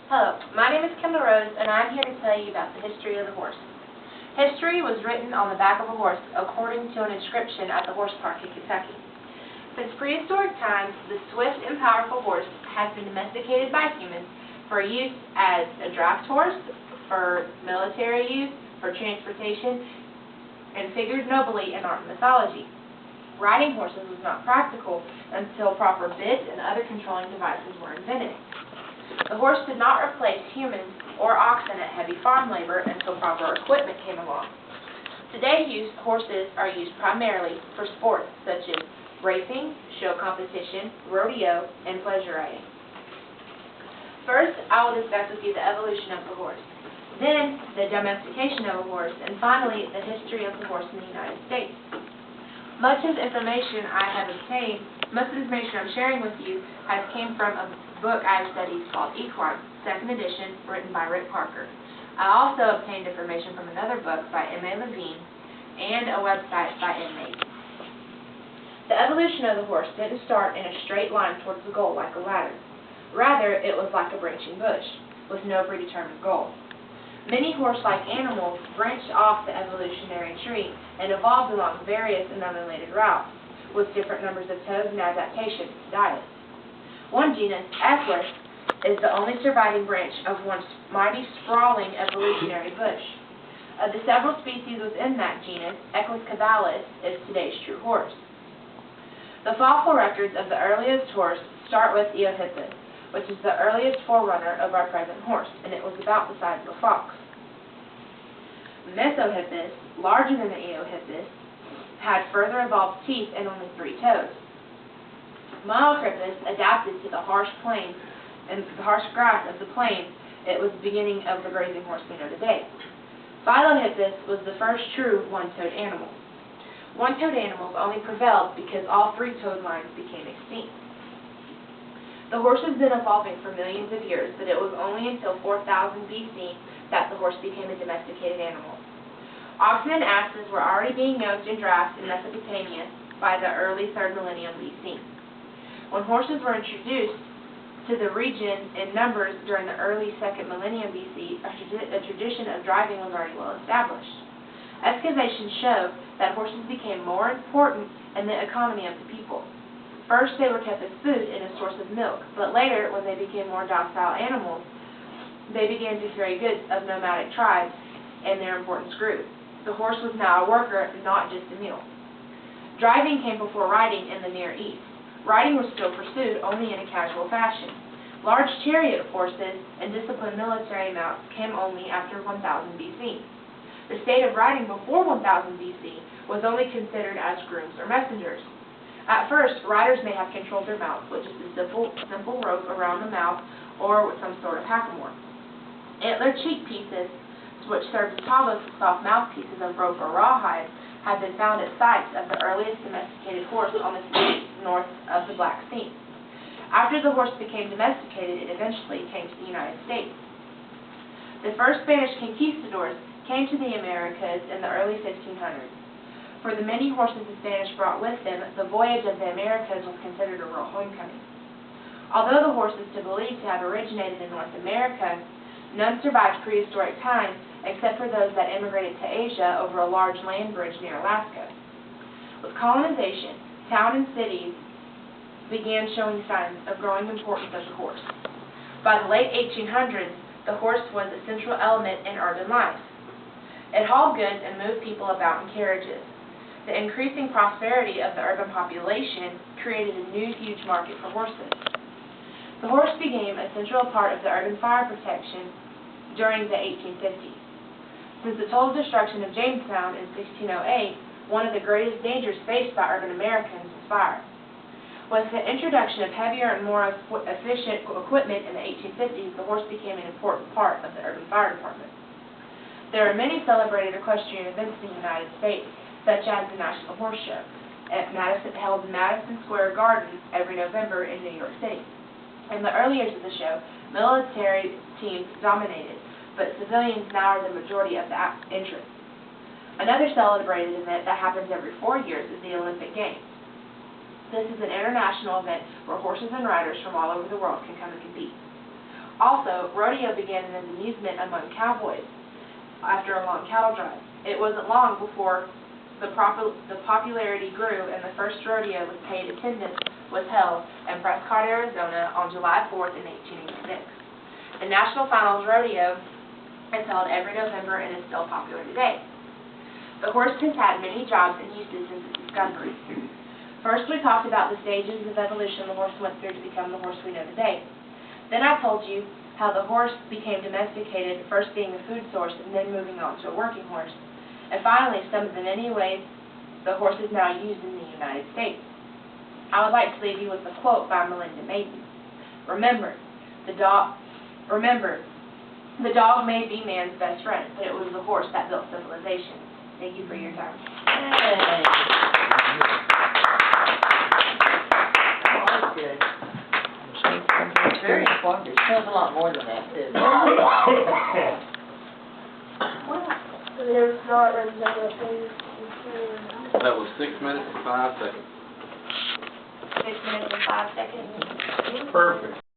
Hello, my name is Kendall Rose, and I'm here to tell you about the history of the horse. History was written on the back of a horse according to an inscription at the horse park in Kentucky. Since prehistoric times, the swift and powerful horse has been domesticated by humans for use as a draft horse, for military use, for transportation, and figured nobly in art and mythology. Riding horses was not practical until proper bits and other controlling devices were invented. The horse did not replace humans or oxen at heavy farm labor until proper equipment came along. Today, horses are used primarily for sports such as racing, show competition, rodeo, and pleasure riding. First, I will discuss with you the evolution of the horse, then the domestication of a horse, and finally, the history of the horse in the United States. Most of the information I'm sharing with you has came from a book I have studied called Equine, 2nd edition, written by Rick Parker. I also obtained information from another book by M.A. Levine and a website by Inmate. The evolution of the horse didn't start in a straight line towards the goal like a ladder. Rather, it was like a branching bush, with no predetermined goal. Many horse-like animals branched off the evolutionary tree and evolved along various and unrelated routes, with different numbers of toes and adaptations to diet. One genus, Equus, is the only surviving branch of one mighty sprawling evolutionary bush. Of the several species within that genus, Equus caballus is today's true horse. The fossil records of the earliest horse start with Eohippus, which is the earliest forerunner of our present horse, and it was about the size of a fox. Mesohippus, larger than the Eohippus, had further evolved teeth and only 3 toes. Myohippus adapted to the harsh plains and the harsh grass of the plains. It was the beginning of the grazing horse we know today. Philohippus was the first true one-toed animal. One-toed animals only prevailed because all 3-toed lines became extinct. The horse has been evolving for millions of years, but it was only until 4000 BC that the horse became a domesticated animal. Oxen and asses were already being yoked in drafts in Mesopotamia by the early 3rd millennium BC. When horses were introduced to the region in numbers during the early 2nd millennium BC, a tradition of driving was already well established. Excavations show that horses became more important in the economy of the people. First, they were kept as food and a source of milk, but later, when they became more docile animals, they began to carry goods of nomadic tribes, and their importance grew. The horse was now a worker, not just a mule. Driving came before riding in the Near East. Riding was still pursued only in a casual fashion. Large chariot horses and disciplined military mounts came only after 1000 BC. The state of riding before 1000 BC was only considered as grooms or messengers. At first, riders may have controlled their mounts with just a simple rope around the mouth or with some sort of hackamore. Antler cheek pieces, which served as tablas with soft mouthpieces of rope or rawhide, had been found at sites of the earliest domesticated horse on the seas north of the Black Sea. After the horse became domesticated, it eventually came to the United States. The first Spanish conquistadors came to the Americas in the early 1500s. For the many horses the Spanish brought with them, the voyage of the Americas was considered a real homecoming. Although the horse is believed to have originated in North America, none survived prehistoric times except for those that immigrated to Asia over a large land bridge near Alaska. With colonization, towns and cities began showing signs of growing importance of the horse. By the late 1800s, the horse was a central element in urban life. It hauled goods and moved people about in carriages. The increasing prosperity of the urban population created a new huge market for horses. The horse became a central part of the urban fire protection during the 1850s. Since the total destruction of Jamestown in 1608, one of the greatest dangers faced by urban Americans was fire. With the introduction of heavier and more efficient equipment in the 1850s, the horse became an important part of the urban fire department. There are many celebrated equestrian events in the United States, such as the National Horse Show, held in Madison Square Garden every November in New York City. In the early years of the show, military teams dominated, but civilians now are the majority of the interest. Another celebrated event that happens every 4 years is the Olympic Games. This is an international event where horses and riders from all over the world can come and compete. Also, rodeo began as an amusement among cowboys after a long cattle drive. It wasn't long before the popularity grew and the first rodeo with paid attendance was held in Prescott, Arizona on July 4th in 1886. The National Finals Rodeo is held every November and is still popular today. The horse has had many jobs and uses since its discovery. First, we talked about the stages of evolution the horse went through to become the horse we know today. Then I told you how the horse became domesticated, first being a food source and then moving on to a working horse. And finally, some of the many ways the horse is now used in the United States. I would like to leave you with a quote by Melinda Maiden. Remember, the dog may be man's best friend, but it was the horse that built civilization. Thank you for your time. Hey. That's good. Very informative. Tells a lot more than that, too. There's not representative. That was 6 minutes and 5 seconds. 6 minutes and 5 seconds. Perfect.